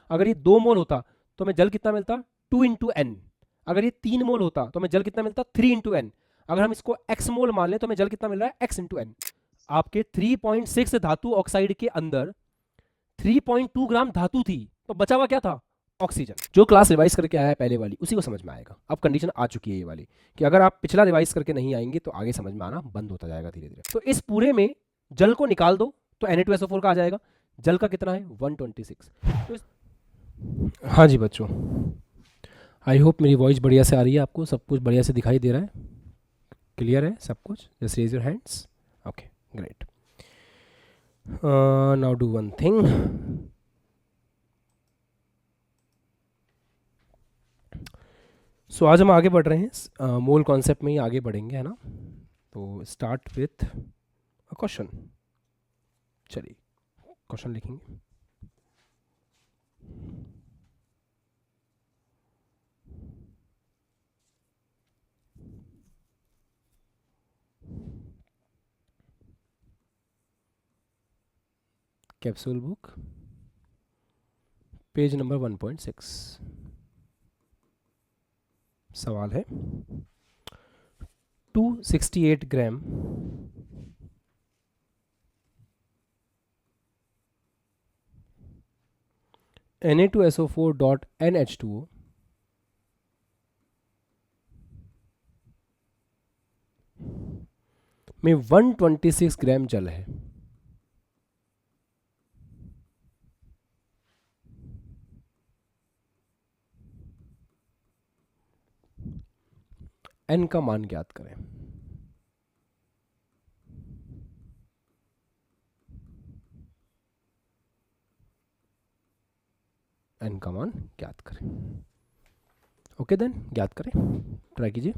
अगर ये 2 मोल होता तो हमें जल कितना मिलता, 2 × n। अगर ये 3 मोल होता तो हमें जल कितना मिलता, 3 × n। अगर हम इसको x मोल मान लें तो हमें जल कितना मिल रहा है, x × n। आपके 3.6 धातु ऑक्साइड के अंदर 3.2 ग्राम धातु थी, तो बचा हुआ क्या था, ऑक्सीजन। जो क्लास रिवाइज करके आया है पहले वाली, उसी को समझ में आएगा। अब कंडीशन आ चुकी है ये वाली कि अगर आप पिछला रिवाइज करके नहीं आएंगे तो आगे समझ में आना बंद होता जाएगा धीरे धीरे। तो इस पूरे में जल को निकाल दो तो Na2SO4 का आ जाएगा। जल का कितना है, 126। तो हाँ जी बच्चों, आई होप मेरी वॉइस बढ़िया से आ रही है, आपको सब कुछ बढ़िया से दिखाई दे रहा है, क्लियर है सब कुछ। Just raise your hands. Okay, great. Now do one thing. So आज हम आगे बढ़ रहे हैं, मोल कॉन्सेप्ट में ही आगे बढ़ेंगे, है ना। तो स्टार्ट विथ अ क्वेश्चन। चलिए क्वेश्चन लिखेंगे। Capsule book page number 1.6। सवाल है 268 ग्राम Na2SO4.NH2O में 126 ग्राम जल है। n का मान ज्ञात करें। n का मान ज्ञात करें। ओके देन, ज्ञात करें, ट्राई कीजिए।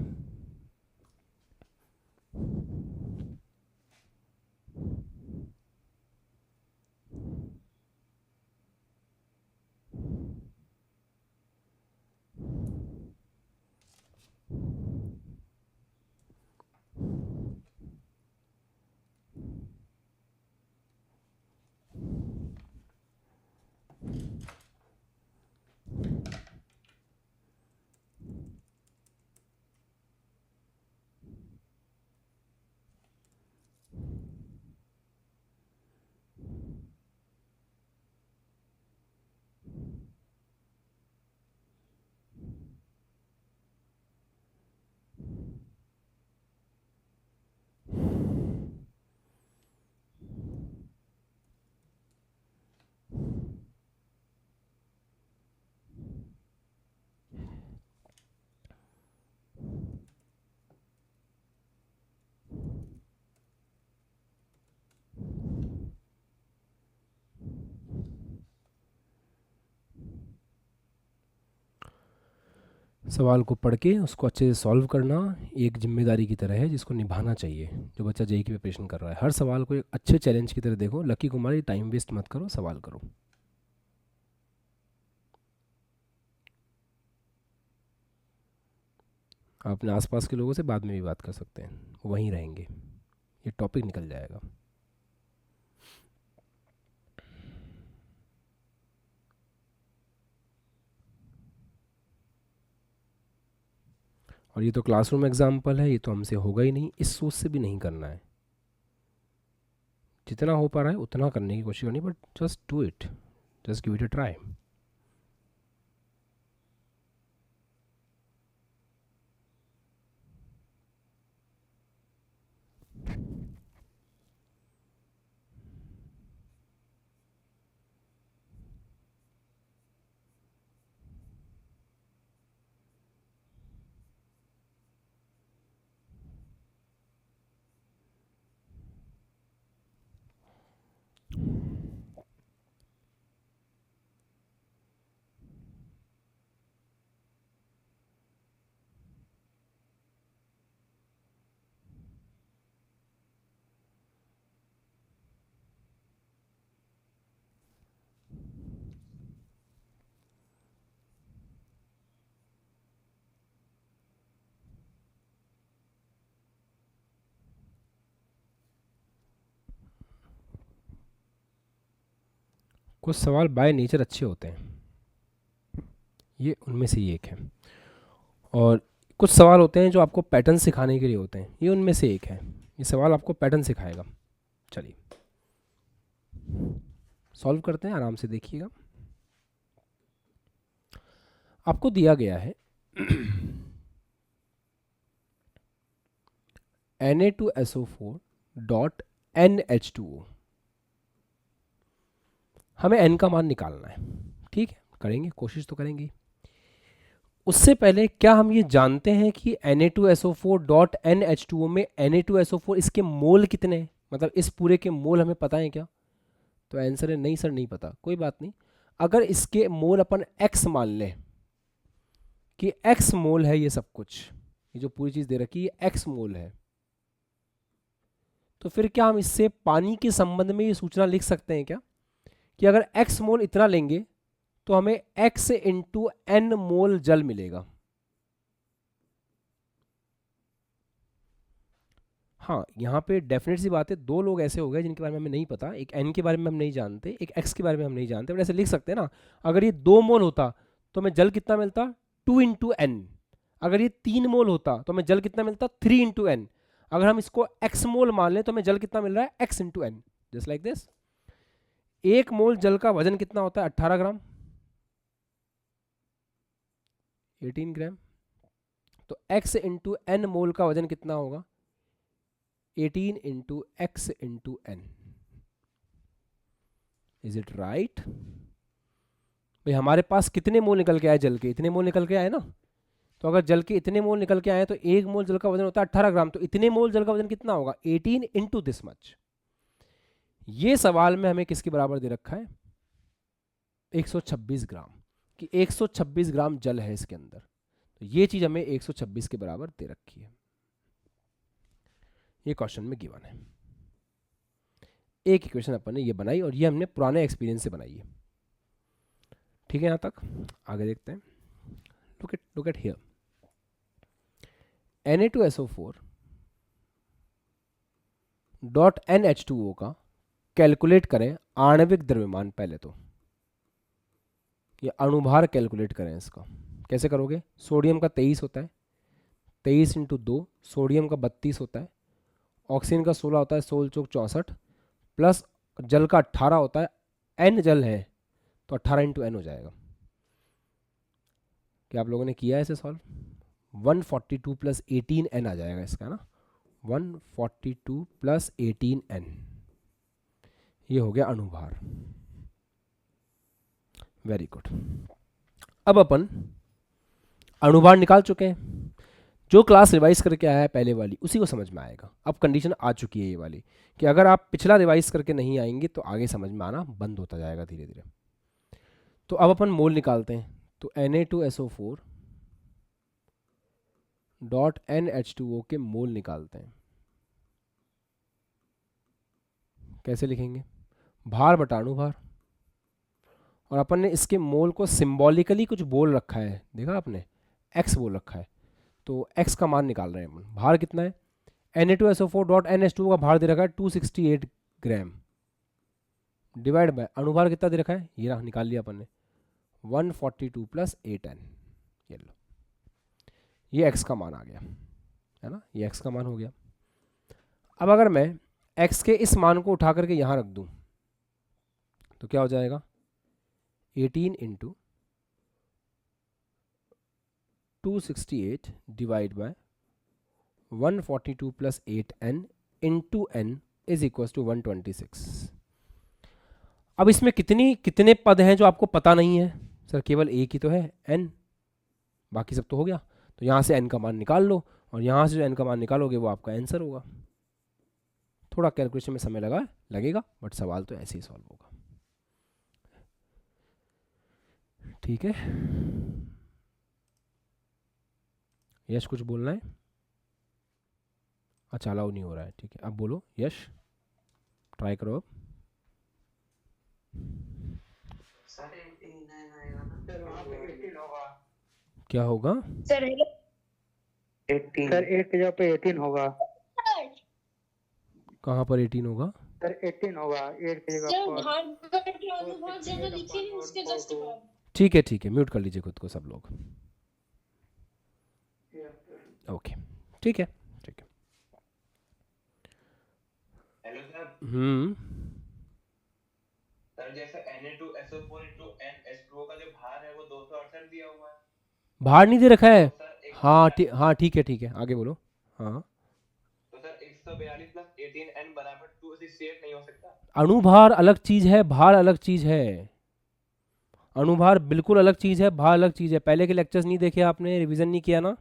सवाल को पढ़ के उसको अच्छे से सॉल्व करना एक जिम्मेदारी की तरह है जिसको निभाना चाहिए जो बच्चा जेई की प्रिपरेशन कर रहा है। हर सवाल को एक अच्छे चैलेंज की तरह देखो। लकी कुमारी, टाइम वेस्ट मत करो, सवाल करो। आप अपने आसपास के लोगों से बाद में भी बात कर सकते हैं, वो वहीं रहेंगे, ये टॉपिक निकल जाएगा। और ये तो क्लासरूम एग्जाम्पल है, ये तो हमसे होगा ही नहीं, इस सोच से भी नहीं करना है। जितना हो पा रहा है उतना करने की कोशिश करनी, but just do it, just give it a try. कुछ सवाल बाय नेचर अच्छे होते हैं। ये उनमें से ही एक है। और कुछ सवाल होते हैं जो आपको पैटर्न सिखाने के लिए होते हैं, ये उनमें से एक है। ये सवाल आपको पैटर्न सिखाएगा। चलिए सॉल्व करते हैं, आराम से देखिएगा। आपको दिया गया है Na2SO4.NH2O। हमें n का मान निकालना है, ठीक है, करेंगे, कोशिश तो करेंगे। उससे पहले क्या हम ये जानते हैं कि Na2SO4.NH2O में Na2SO4 इसके मोल कितने हैं, मतलब इस पूरे के मोल हमें पता है क्या? तो आंसर है नहीं सर, नहीं पता। कोई बात नहीं, अगर इसके मोल अपन x मान लें कि x मोल है, ये सब कुछ, ये जो पूरी चीज दे रखी है x मोल है, तो फिर क्या हम इससे पानी के संबंध में ये सूचना लिख सकते हैं क्या कि अगर x मोल इतना लेंगे तो हमें x इंटू n मोल जल मिलेगा। हाँ, यहाँ पे डेफिनेट सी बात है, दो लोग ऐसे हो गए जिनके बारे में हमें नहीं पता, एक n के बारे में हम नहीं जानते, एक x के बारे में हम नहीं जानते, बट ऐसे लिख सकते हैं ना, अगर ये 2 मोल होता तो हमें जल कितना मिलता, 2 इंटू एन। अगर ये 3 मोल होता तो हमें जल कितना मिलता, 3 इंटू एन। अगर हम इसको x मोल मान लें तो हमें जल कितना मिल रहा है, x into N, just like this. 1 mole जल का वजन कितना होता है, 18 ग्राम, 18 ग्राम। तो x इंटू एन मोल का वजन कितना होगा, 18 into X into N. Is it right? भाई हमारे पास कितने मोल निकल के आए जल के, इतने मोल निकल के आए ना। तो अगर जल के इतने मोल निकल के आए तो 1 मोल जल का वजन होता है 18 ग्राम, तो इतने मोल जल का वजन कितना होगा, 18 इंटू दिस मच। ये सवाल में हमें किसके बराबर दे रखा है, 126 ग्राम, कि 126 ग्राम जल है इसके अंदर। तो ये चीज हमें 126 के बराबर दे रखी है, ये क्वेश्चन में गिवन है। एक इक्वेशन अपन ने ये बनाई और ये हमने पुराने एक्सपीरियंस से बनाई है, ठीक है। यहां तक आगे देखते हैं। look at here, Na2SO4.NH2O का कैलकुलेट करें आणविक द्रव्यमान। पहले तो ये अणुभार कैलकुलेट करें इसका, कैसे करोगे, सोडियम का 23 होता है, 23 इंटू 2, सोडियम का 32 होता है, ऑक्सीजन का 16 होता है, 16 चौक 64, प्लस जल का 18 होता है, एन जल है तो 18 इंटू एन हो जाएगा। क्या आप लोगों ने किया है इसे सॉल्व? 142 प्लस 18 एन आ जाएगा इसका ना, 142 प्लस 18 एन, ये हो गया अणुभार। Very good. अब अपन अणुभार निकाल चुके हैं, जो क्लास रिवाइज करके आया है पहले वाली उसी को समझ में आएगा। अब कंडीशन आ चुकी है ये वाली कि अगर आप पिछला रिवाइज करके नहीं आएंगे तो आगे समझ में आना बंद होता जाएगा धीरे धीरे। तो अब अपन मोल निकालते हैं, तो Na2SO4.NH2O के मोल निकालते हैं। कैसे लिखेंगे, भार बटा अणुभार, और अपन ने इसके मोल को सिंबॉलिकली कुछ बोल रखा है, देखा आपने, x बोल रखा है, तो x का मान निकाल रहे हैं अपन। भार कितना है, Na2SO4.NH2O का भार दे रखा है 268 ग्राम, डिवाइड बाय अणुभार कितना दे रखा है, ये रहा, निकाल लिया अपन ने, 142 प्लस 8n। ये लो, ये x का मान आ गया है ना, ये x का मान हो गया। अब अगर मैं x के इस मान को उठा करके यहां रख दूं तो क्या हो जाएगा, 18 इंटू 268 divide by 142 plus 8n into n is equal to 126। अब इसमें कितने पद हैं जो आपको पता नहीं है, सर केवल एक ही तो है n, बाकी सब तो हो गया। तो यहाँ से n का मान निकाल लो, और यहाँ से जो n का मान निकालोगे वो आपका आंसर होगा। थोड़ा कैलकुलेशन में समय लगेगा, बट सवाल तो ऐसे ही सॉल्व होगा, ठीक है। यश कुछ बोलना है? अच्छा, अलाउ नहीं हो रहा है, ठीक है, अब बोलो यश, ट्राई करो अब। क्या होगा सर? 18 सर, 8 की जगह पे 18 होगा। कहाँ पर 18 होगा सर? 18 होगा 8 की जगह पर। भार बटा अणुभार जगह लिखिए उसके जस्ट बाद। ठीक है ठीक है, म्यूट कर लीजिए खुद को सब लोग। ओके ठीक है ठीक है। Hello sir. सर जैसे Na2SO4 into NH2O का जो भार है वो 268 दिया हुआ है। भार नहीं दे रखा है। तो सर हाँ ठीक है आगे बोलो। हाँ तो सर 142 प्लस 18N बराबर 268 नहीं हो सकता? अणुभार अलग चीज है, भार अलग चीज है। अणुभार बिल्कुल अलग चीज है, भार अलग चीज है। पहले के लेक्चर्स नहीं देखे आपने, रिवीजन नहीं किया ना?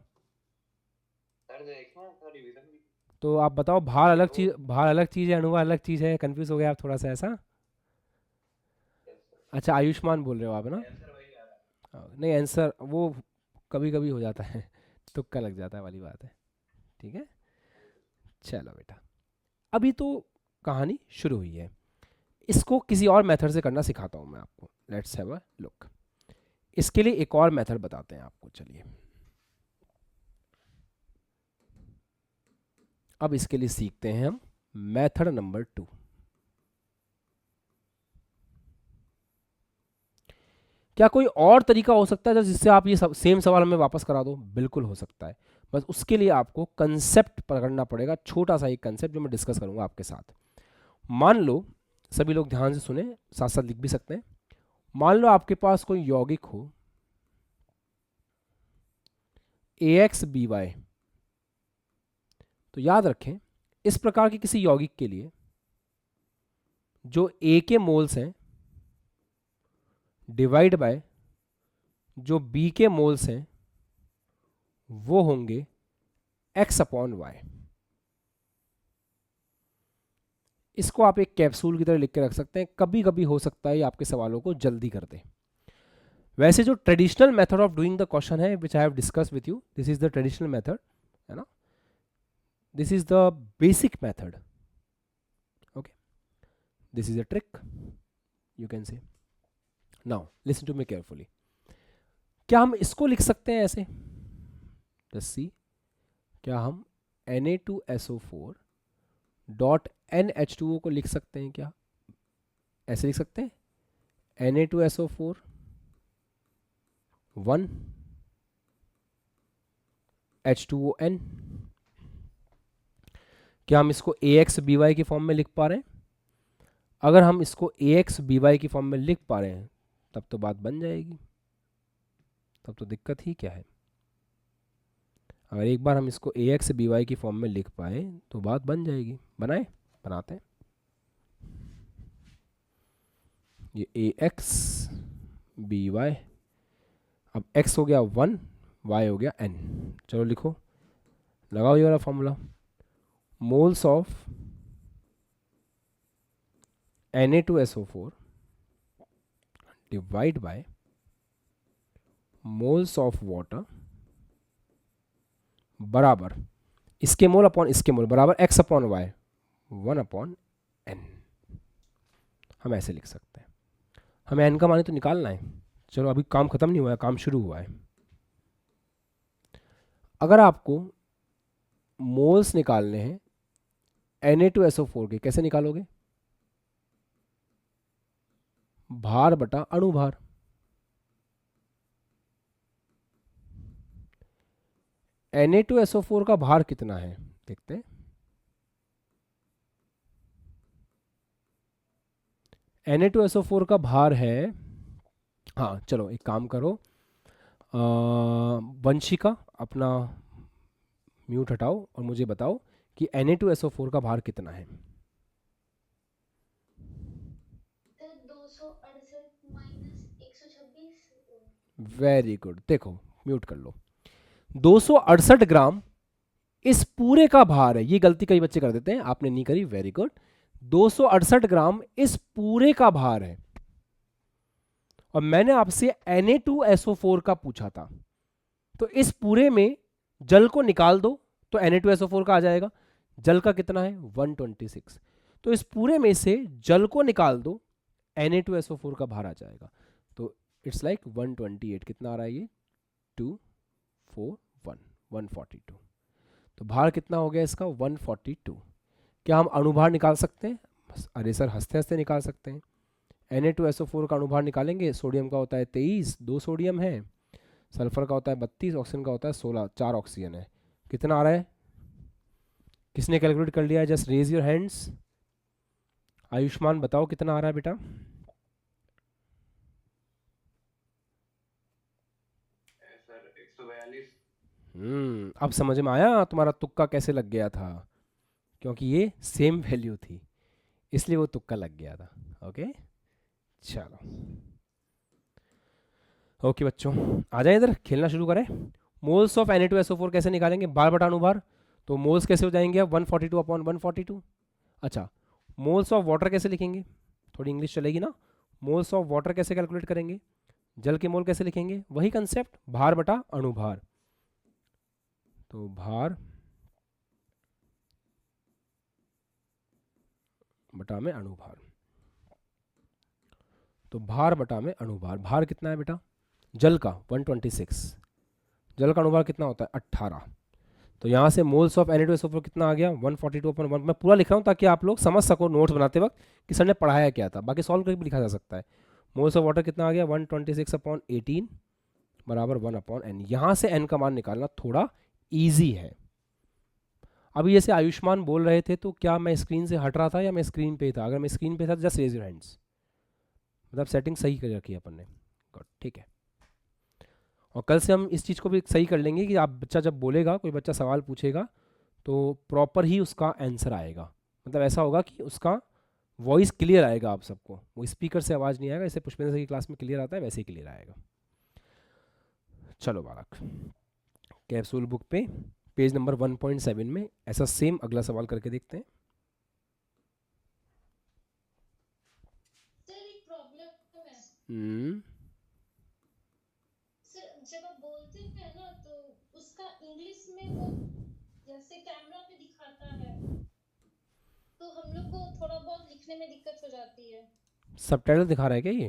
सर देखना सर, रिवीजन भी। तो आप बताओ, भार अलग चीज है, अणुभार अलग चीज है। कंफ्यूज हो गया आप थोड़ा सा ऐसा? अच्छा आयुष्मान बोल रहे हो आप ना? आंसर वही आ रहा है। नहीं आंसर वो कभी कभी हो जाता है तुक्का लग जाता है वाली बात है। ठीक है चलो बेटा, अभी तो कहानी शुरू हुई है, इसको किसी और मेथड से करना सिखाता हूँ मैं आपको। Let's have a look. इसके लिए एक और मेथड बताते हैं आपको, चलिए। अब इसके लिए सीखते हैं हम मेथड नंबर 2। क्या कोई और तरीका हो सकता है जिससे आप ये सेम सवाल हमें वापस करा दो? बिल्कुल हो सकता है, बस उसके लिए आपको कंसेप्ट पकड़ना पड़ेगा, छोटा सा एक कंसेप्ट जो मैं डिस्कस करूंगा आपके साथ। मान लो, सभी लोग ध्यान से सुने, साथ साथ लिख भी सकते हैं। मान लो आपके पास कोई यौगिक हो AXBY, तो याद रखें इस प्रकार के किसी यौगिक के लिए जो A के मोल्स हैं डिवाइड बाय जो B के मोल्स हैं वो होंगे X/Y। इसको आप एक कैप्सूल की तरह लिख के रख सकते हैं, कभी कभी हो सकता है ये आपके सवालों को जल्दी कर दे। वैसे जो traditional method of doing the question है which I have discuss with you, this is the traditional method, है ना? This is the basic method, okay? This is a trick you can say. Now listen to me carefully. क्या हम इसको लिख सकते हैं ऐसे? लेट्स सी, क्या हम Na2SO4 डॉट NH2O को लिख सकते हैं क्या? ऐसे लिख सकते हैं Na2SO4 1 H2ON। क्या हम इसको AXBY की फॉर्म में लिख पा रहे हैं? अगर हम इसको AXBY की फॉर्म में लिख पा रहे हैं तब तो बात बन जाएगी, तब तो दिक्कत ही क्या है। अगर एक बार हम इसको AXBY की फॉर्म में लिख पाए तो बात बन जाएगी। बनाते हैं ये AXBY। अब X हो गया 1, Y हो गया N। चलो लिखो, लगाओ ये वाला formula. Moles of Na2SO4 divide by moles of water बराबर इसके मोल अपॉन इसके मोल बराबर X/Y 1/N। हम ऐसे लिख सकते हैं। हमें N का मान तो निकालना है। चलो अभी काम खत्म नहीं हुआ है, काम शुरू हुआ है। अगर आपको मोल्स निकालने हैं Na2SO4 के, कैसे निकालोगे? भार बटा अणुभार। Na2SO4 का भार कितना है देखते हैं। Na2SO4 का भार है, हाँ चलो एक काम करो, वंशिका अपना म्यूट हटाओ और मुझे बताओ कि Na2SO4 का भार कितना है। 268 माइनस 126। वेरी गुड, देखो म्यूट कर लो। 268 ग्राम इस पूरे का भार है। ये गलती कई बच्चे कर देते हैं, आपने नहीं करी, वेरी गुड। 268 ग्राम इस पूरे का भार है। और मैंने आपसे Na2SO4 का पूछा था, तो इस पूरे में जल को निकाल दो तो Na2SO4 का आ जाएगा। जल का कितना है? 126। तो इस पूरे में से जल को निकाल दो, Na2SO4 का भार आ जाएगा। तो इट्स लाइक 128। कितना आ रहा है ये? 241 142। तो भार कितना हो गया इसका? 142। क्या हम अणुभार निकाल सकते हैं? अरे सर हंसते हंसते निकाल सकते हैं। Na2SO4 का अणुभार निकालेंगे। सोडियम का होता है 23, 2 सोडियम है। सल्फर का होता है 32, ऑक्सीजन का होता है 16, 4 ऑक्सीजन है। कितना आ रहा है? किसने कैलकुलेट कर लिया है? Just raise your hands. Ayushman बताओ कितना आ रहा है बेटा? सर 142। अब समझ में आया तुम्हारा तुक्का कैसे लग गया था? क्योंकि ये सेम वैल्यू थी, इसलिए वो तुक्का लग गया था। ओके चलो, ओके बच्चों, आ जाए इधर, खेलना शुरू करें। मोल्स ऑफ Na2SO4 कैसे निकालेंगे? बार बटा अणुभार। तो मोल्स कैसे हो जाएंगे अब? 142/142। अच्छा, मोल्स ऑफ वाटर कैसे लिखेंगे? थोड़ी इंग्लिश चलेगी ना। मोल्स ऑफ वाटर कैसे कैलकुलेट करेंगे? जल के मोल कैसे लिखेंगे? वही कंसेप्ट, भार बटा अणुभार। तो भार बटा में अणुभार। तो भार बटा में अणुभार। भार कितना है बेटा? जल का 126। जल का अणुभार कितना होता है? 18। तो यहाँ से मोल्स ऑफ Na2SO4 कितना आ गया? 142/1। मैं पूरा लिख रहा हूँ ताकि आप लोग समझ सको नोट्स बनाते वक्त कि सर ने पढ़ाया क्या था। बाकी सॉल्व करके भी लिखा जा सकता है। मोल्स ऑफ वाटर कितना आ गया? 126/18 बराबर 1/n। यहाँ से n का मान निकालना थोड़ा ईजी है। अभी जैसे आयुष्मान बोल रहे थे, तो क्या मैं स्क्रीन से हट रहा था या मैं स्क्रीन पे था? अगर मैं स्क्रीन पे था तो जस्ट रेज योर हैंड्स। मतलब सेटिंग सही कर रखी है अपन ने। गुड, ठीक है। और कल से हम इस चीज़ को भी सही कर लेंगे कि आप बच्चा जब बोलेगा, कोई बच्चा सवाल पूछेगा तो प्रॉपर ही उसका आंसर आएगा। मतलब ऐसा होगा कि उसका वॉइस क्लियर आएगा आप सबको, वो स्पीकर से आवाज़ नहीं आएगा। जैसे पुष्पेंद्र सर की क्लास में क्लियर आता है, वैसे ही क्लियर आएगा। चलो बालक, कैप्सूल बुक पे पेज नंबर 1.7 में ऐसा सेम अगला सवाल करके देखते हैं। सर एक प्रॉब्लम है। सर जब आप बोलते हैं ना तो उसका इंग्लिश में वो जैसे कैमरा पे दिखाता है, तो हम लोग को थोड़ा बहुत लिखने में दिक्कत हो जाती है। सबटाइटल दिखा रहा है क्या ये?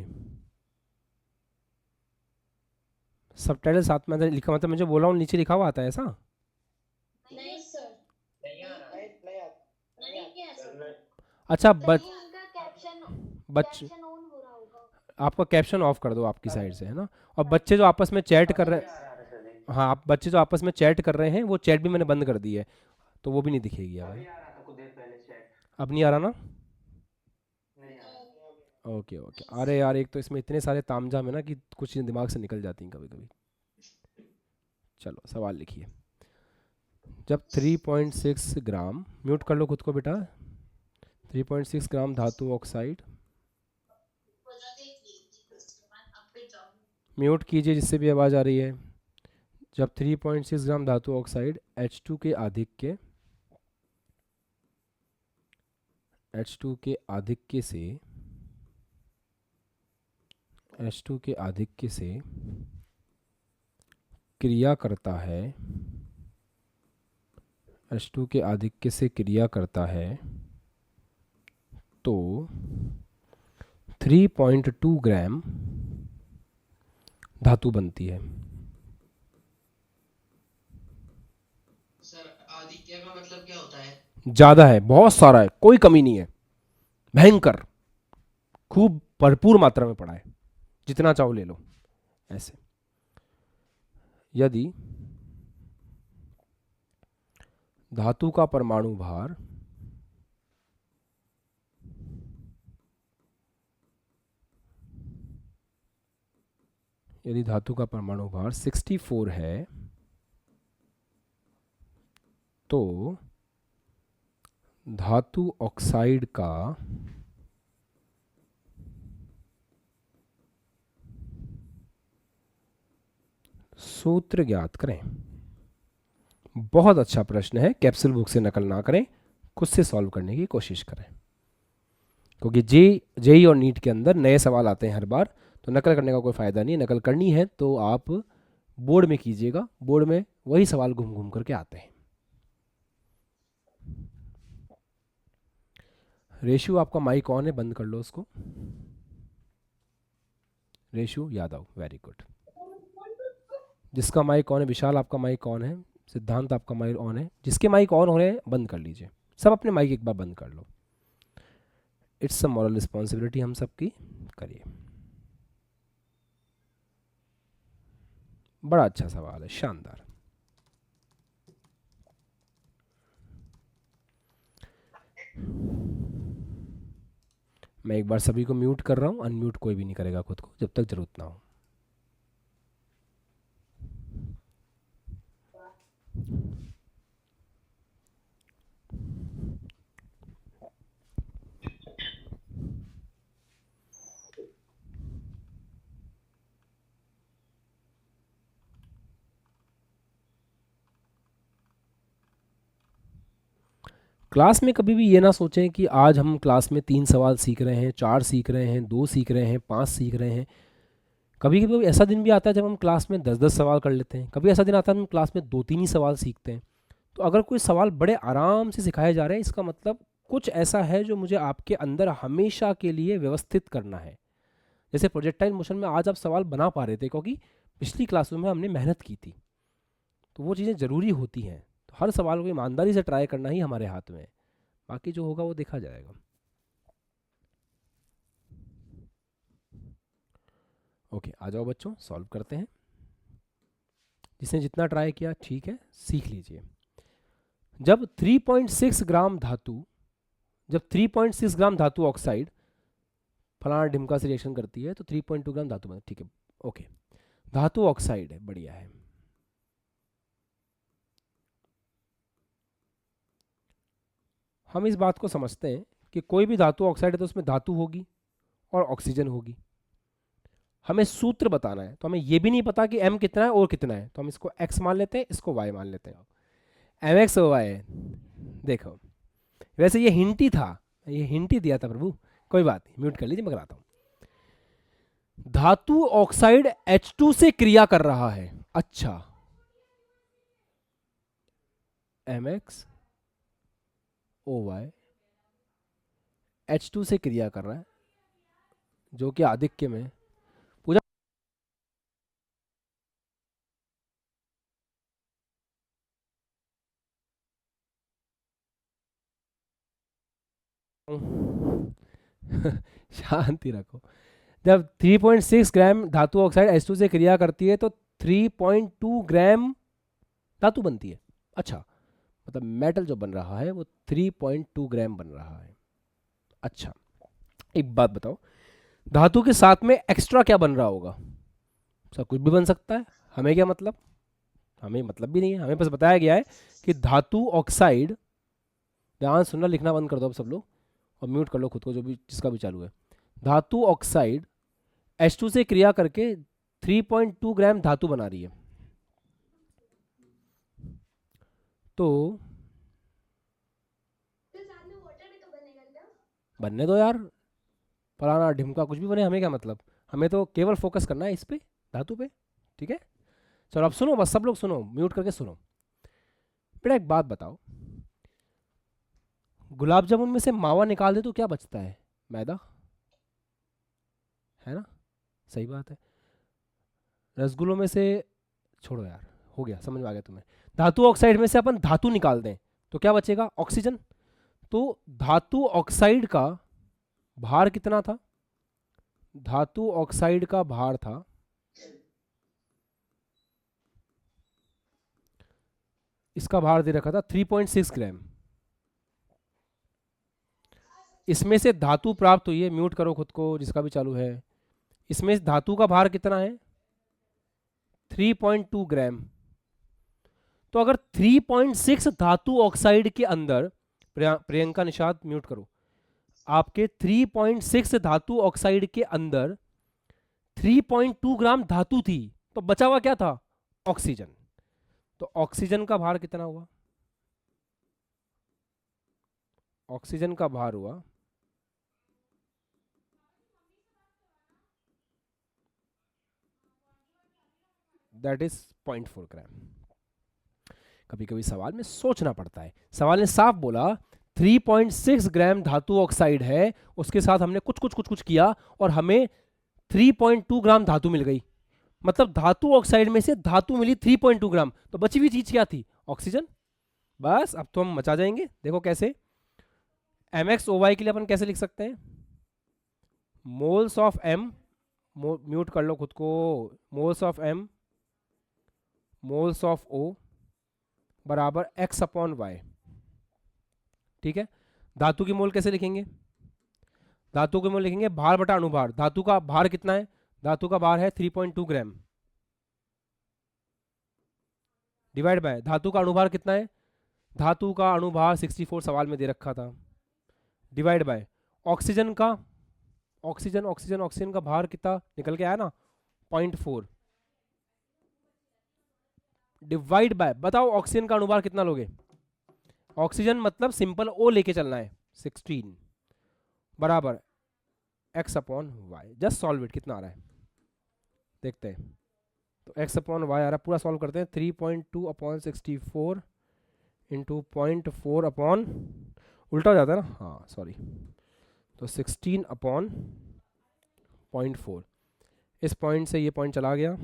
सबटाइटल साथ में लिखा, मतलब मुझे बोला हूँ नीचे लिखा हुआ आता है ऐसा? नहीं सर, नहीं आ रहा। नहीं है सर। अच्छा, इनका कैप्शन ऑन हो रहा होगा। आपका कैप्शन ऑफ कर दो आपकी साइड से, है ना। और बच्चे जो आपस में चैट कर रहे हैं, हाँ, आप बच्चे जो आपस में चैट कर रहे हैं, वो चैट भी मैंने बंद कर दी है, तो वो भी नहीं दिखेगी अब। अभी आ रहा था कुछ देर पहले चैट। अब नहीं आ रहा ना? नहीं आ रहा। Okay okay. अरे यार, एक तो इसमें इतने सारे तामझाम है ना कि कुछ चीज़ें दिमाग से निकल जाती हैं कभी कभी। चलो सवाल लिखिए। जब 3.6 ग्राम, म्यूट कर लो खुद को बेटा, 3.6 ग्राम धातु ऑक्साइड, म्यूट कीजिए जिससे भी आवाज़ आ रही है। जब 3.6 ग्राम धातु ऑक्साइड H2 के आधिक्य से क्रिया करता है, H2 के आधिक्य से क्रिया करता है, तो 3.2 ग्राम धातु बनती है। सर आधिक्य का मतलब क्या होता है? ज़्यादा है, बहुत सारा है, कोई कमी नहीं है, भयंकर, खूब भरपूर मात्रा में पड़ा है, जितना चाहो ले लो। ऐसे यदि धातु का परमाणु भार यदि धातु का परमाणु भार 64 है, तो धातु ऑक्साइड का सूत्र ज्ञात करें। बहुत अच्छा प्रश्न है, कैप्सूल बुक से नकल ना करें, खुद से सॉल्व करने की कोशिश करें, क्योंकि जेई और नीट के अंदर नए सवाल आते हैं हर बार, तो नकल करने का कोई फ़ायदा नहीं है। नकल करनी है तो आप बोर्ड में कीजिएगा, बोर्ड में वही सवाल घूम घूम करके आते हैं। रेशु आपका माइक ऑन है, बंद कर लो उसको। Reshu Yadav, very good. जिसका माइक ऑन है, विशाल आपका माइक ऑन है, सिद्धांत आपका माइक ऑन है, जिसके माइक ऑन हो रहे हैं बंद कर लीजिए, सब अपने माइक एक बार बंद कर लो। इट्स अ मॉरल रिस्पॉन्सिबिलिटी हम सबकी, करिए, बड़ा अच्छा सवाल है, शानदार। मैं एक बार सभी को म्यूट कर रहा हूं, अनम्यूट कोई भी नहीं करेगा खुद को जब तक जरूरत ना हो। क्लास में कभी भी ये ना सोचें कि आज हम क्लास में 3 सवाल सीख रहे हैं, 4 सीख रहे हैं, 2 सीख रहे हैं, 5 सीख रहे हैं। कभी कभी ऐसा दिन भी आता है जब हम क्लास में 10-10 सवाल कर लेते हैं। कभी ऐसा दिन आता है हम क्लास में 2-3 ही सवाल सीखते हैं। तो अगर कोई सवाल बड़े आराम से सिखाए जा रहे हैं, इसका मतलब कुछ ऐसा है जो मुझे आपके अंदर हमेशा के लिए व्यवस्थित करना है। जैसे प्रोजेक्टाइल मोशन में आज आप सवाल बना पा रहे थे क्योंकि पिछली क्लासों में हमने मेहनत की थी, तो वो चीज़ें ज़रूरी होती हैं। तो हर सवाल को ईमानदारी से ट्राई करना ही हमारे हाथ में है, बाकी जो होगा वो देखा जाएगा। ओके, आ जाओ बच्चों, सॉल्व करते हैं। जिसने जितना ट्राई किया ठीक है, सीख लीजिए। जब 3.6 ग्राम धातु ऑक्साइड फलाना ढिमका से रिएक्शन करती है तो 3.2 ग्राम धातु बनती है। ठीक है, ओके, धातु ऑक्साइड है, बढ़िया है। हम इस बात को समझते हैं कि कोई भी धातु ऑक्साइड है तो उसमें धातु होगी और ऑक्सीजन होगी। हमें सूत्र बताना है, तो हमें यह भी नहीं पता कि m कितना है और कितना है, तो हम इसको x मान लेते हैं, इसको y मान लेते हैं। mx और y, देखो वैसे ये हिंट ही था, ये हिंट ही दिया था प्रभु, कोई बात नहीं, म्यूट कर लीजिए, मैं कराता हूं। धातु ऑक्साइड H2 से क्रिया कर रहा है। अच्छा, mx OY H2 से क्रिया कर रहा है, जो कि आधिक्य में पूजा शांति रखो। जब 3.6 ग्राम धातु ऑक्साइड H2 से क्रिया करती है तो 3.2 ग्राम धातु बनती है। अच्छा, मतलब मेटल जो बन रहा है वो 3.2 ग्राम बन रहा है। अच्छा, एक बात बताओ, धातु के साथ में एक्स्ट्रा क्या बन रहा होगा? सब कुछ भी बन सकता है, हमें क्या मतलब? हमें मतलब भी नहीं है, हमें बस बताया गया है कि धातु ऑक्साइड, ध्यान सुनना, लिखना बंद कर दो अब सब लोग और म्यूट कर लो खुद को, जो भी जिसका भी चालू है। धातु ऑक्साइड H2 से क्रिया करके 3.2 ग्राम धातु बना रही है। तो बनने दो यार, फलाना ढिमका कुछ भी बने, हमें क्या मतलब? हमें तो केवल फोकस करना है इस पे, धातु पे, ठीक है? चलो अब सुनो, बस सब लोग सुनो, म्यूट करके सुनो। बेटा एक बात बताओ, गुलाब जामुन में से मावा निकाल दे तो क्या बचता है? मैदा, है ना? सही बात है। रसगुल्लों में से, छोड़ो यार, हो गया, समझ में आ गया तुम्हें। धातु ऑक्साइड में से अपन धातु निकाल दें तो क्या बचेगा? ऑक्सीजन। तो धातु ऑक्साइड का भार कितना था? धातु ऑक्साइड का भार था, इसका भार दे रखा था 3.6 ग्राम। इसमें से धातु प्राप्त हुई है, म्यूट करो खुद को जिसका भी चालू है। इसमें धातु का भार कितना है? 3.2 ग्राम। तो अगर 3.6 धातु ऑक्साइड के अंदर, प्रियंका निषाद म्यूट करो, आपके 3.6 धातु ऑक्साइड के अंदर 3.2 ग्राम धातु थी, तो बचा हुआ क्या था? ऑक्सीजन। तो ऑक्सीजन का भार कितना हुआ? ऑक्सीजन का भार हुआ दैट इज 0.4 ग्राम। कभी कभी सवाल में सोचना पड़ता है। सवाल ने साफ बोला 3.6 ग्राम धातु ऑक्साइड है, उसके साथ हमने कुछ कुछ कुछ कुछ किया और हमें 3.2 ग्राम धातु मिल गई। मतलब धातु ऑक्साइड में से धातु मिली 3.2 ग्राम, तो बची हुई चीज क्या थी? ऑक्सीजन। बस अब तो हम मचा जाएंगे। देखो कैसे, mx OY के लिए अपन कैसे लिख सकते हैं? मोल्स ऑफ एम, म्यूट कर लो खुद को, moles of M moles of O बराबर एक्स अपॉन वाई। ठीक है, धातु की मोल कैसे लिखेंगे? धातु की मोल लिखेंगे भार बटा अणुभार। धातु का भार कितना है? धातु का भार है 3.2 ग्राम, डिवाइड बाय धातु का अणुभार कितना है? धातु का अणुभार 64 सवाल में दे रखा था, डिवाइड बाय ऑक्सीजन का, ऑक्सीजन का भार कितना निकल के आया ना, 0.4, डिवाइड बाय, बताओ ऑक्सीजन का अणुभार कितना लोगे? ऑक्सीजन मतलब सिंपल ओ लेके चलना है, 16 बराबर X upon Y. Just solve it, कितना आ रहा है देखते हैं। तो एक्स अपॉन वाई आ रहा है, पूरा सॉल्व करते हैं। 3.2 अपॉन 64 इंटू 0.4 अपॉन, उल्टा हो जाता है ना, हाँ सॉरी, तो 16 अपॉन 0.4, इस पॉइंट से ये पॉइंट चला गया,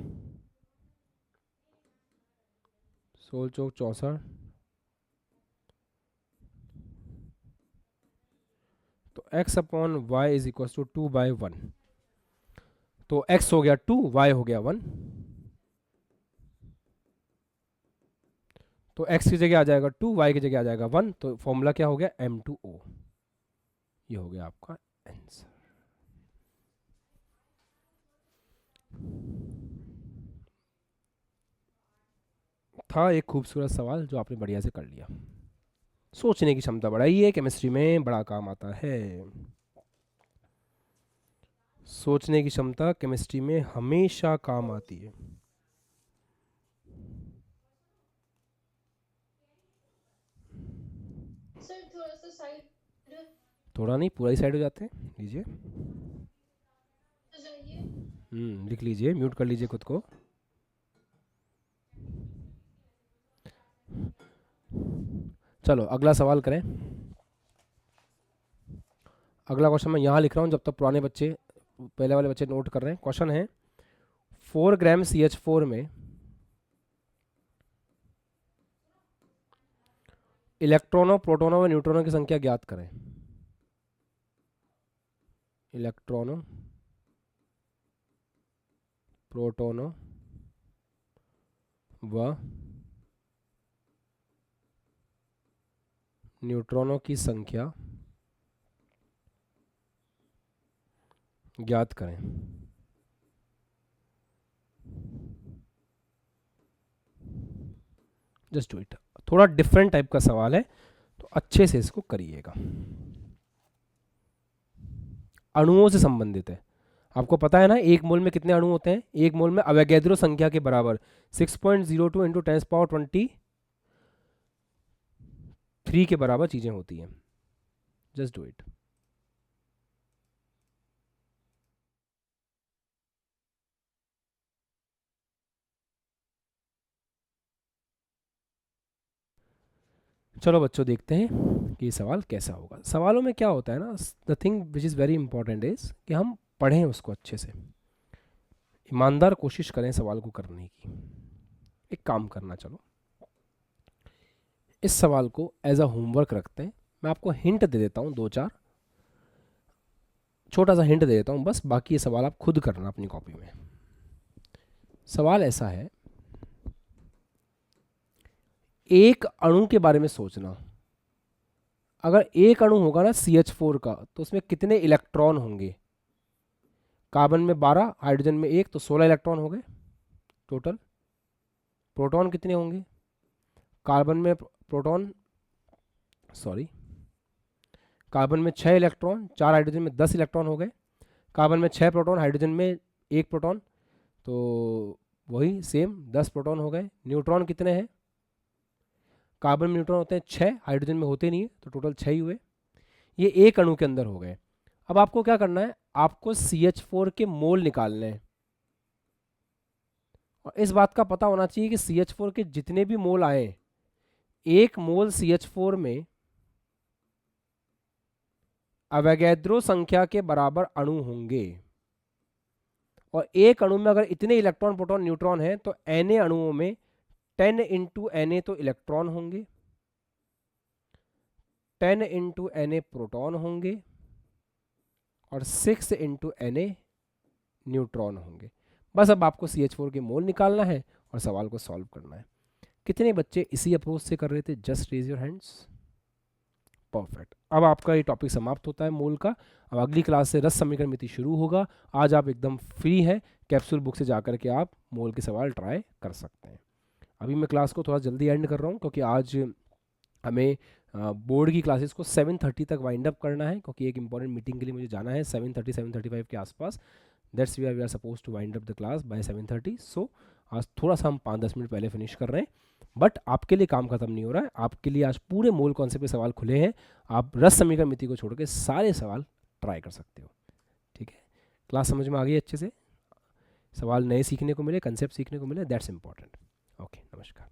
16 चौक 64, तो x upon Y is equal to 2/1। तो x हो गया 2, y हो गया 1, तो x की जगह आ जाएगा 2, y की जगह आ जाएगा 1, तो फॉर्मूला क्या हो गया? M2O। ये हो गया आपका आंसर। था एक खूबसूरत सवाल जो आपने बढ़िया से कर लिया। सोचने की क्षमता बढ़ाइए, केमिस्ट्री में बड़ा काम आता है। सोचने की क्षमता केमिस्ट्री में हमेशा काम आती है। सर थोड़ा सा साइड थोड़ा नहीं, पूरा ही साइड हो जाते हैं, लीजिए। जाइए। लिख लीजिए, म्यूट कर लीजिए खुद को। चलो अगला सवाल करें। अगला क्वेश्चन मैं यहाँ लिख रहा हूँ, जब तक पुराने बच्चे, पहले वाले बच्चे नोट कर रहे हैं। क्वेश्चन है 4 ग्राम CH4 में इलेक्ट्रॉनों, प्रोटोनों व न्यूट्रॉनों की संख्या ज्ञात करें। इलेक्ट्रॉनों, प्रोटोनों व न्यूट्रॉनों की संख्या ज्ञात करें। Just do it. थोड़ा डिफरेंट टाइप का सवाल है, तो अच्छे से इसको करिएगा। अणुओं से संबंधित है। आपको पता है ना, एक मोल में कितने अणु होते हैं? एक मोल में अवोगैड्रो संख्या के बराबर 6.02 इंटू 10⁻23 के बराबर चीजें होती हैं। Just do it. चलो बच्चों देखते हैं कि ये सवाल कैसा होगा। सवालों में क्या होता है ना, the thing which is very important is कि हम पढ़ें उसको अच्छे से, ईमानदार कोशिश करें सवाल को करने की। एक काम करना, चलो इस सवाल को एज अ होमवर्क रखते हैं। मैं आपको हिंट दे देता हूँ, 2-4 छोटा सा हिंट दे देता हूँ बस, बाकी ये सवाल आप खुद करना अपनी कॉपी में। सवाल ऐसा है, एक अणु के बारे में सोचना। अगर एक अणु होगा ना CH4 का, तो उसमें कितने इलेक्ट्रॉन होंगे? कार्बन में 12, हाइड्रोजन में 1, तो 16 इलेक्ट्रॉन हो गए टोटल। प्रोटॉन कितने होंगे? कार्बन में प्रोटॉन, सॉरी, कार्बन में 6 इलेक्ट्रॉन, 4 हाइड्रोजन में 10 इलेक्ट्रॉन हो गए। कार्बन में 6 प्रोटॉन, हाइड्रोजन में 1 प्रोटॉन, तो वही सेम 10 प्रोटॉन हो गए। न्यूट्रॉन कितने हैं? कार्बन में न्यूट्रॉन होते हैं 6, हाइड्रोजन में होते नहीं है, तो टोटल 6 ही हुए। ये एक अणु के अंदर हो गए। अब आपको क्या करना है? आपको CH4 के मोल निकालने हैं, और इस बात का पता होना चाहिए कि CH4 के जितने भी मोल आए, एक मोल CH4 में अवोगैड्रो संख्या के बराबर अणु होंगे। और एक अणु में अगर इतने इलेक्ट्रॉन, प्रोटॉन, न्यूट्रॉन हैं, तो Na अणुओं में 10 इंटू Na तो इलेक्ट्रॉन होंगे, 10 इंटू Na प्रोटॉन होंगे, और 6 इंटू Na न्यूट्रॉन होंगे। बस अब आपको CH4 के मोल निकालना है और सवाल को सॉल्व करना है। कितने बच्चे इसी अप्रोच से कर रहे थे? Just raise your hands. Perfect. अब आपका ये टॉपिक समाप्त होता है मोल का। अब अगली क्लास से रस समीकरण मिति शुरू होगा। आज आप एकदम फ्री हैं, कैप्सूल बुक से जाकर के आप मोल के सवाल ट्राई कर सकते हैं। अभी मैं क्लास को थोड़ा जल्दी एंड कर रहा हूँ क्योंकि आज हमें बोर्ड की क्लासेस को 7:30 तक वाइंड अप करना है, क्योंकि एक इंपॉर्टेंट मीटिंग के लिए मुझे जाना है 7:35 के आसपास। That's we are suppose to wind up the class by 7:30। So आज थोड़ा सा हम 5-10 मिनट पहले फिनिश कर रहे हैं, बट आपके लिए काम खत्म नहीं हो रहा है। आपके लिए आज पूरे मोल कॉन्सेप्ट के सवाल खुले हैं। आप रस समीकरण मिति को छोड़ के सारे सवाल ट्राई कर सकते हो। ठीक है, क्लास समझ में आ गई अच्छे से? सवाल नए सीखने को मिले, कंसेप्ट सीखने को मिले, दैट्स इंपॉर्टेंट। ओके, नमस्कार।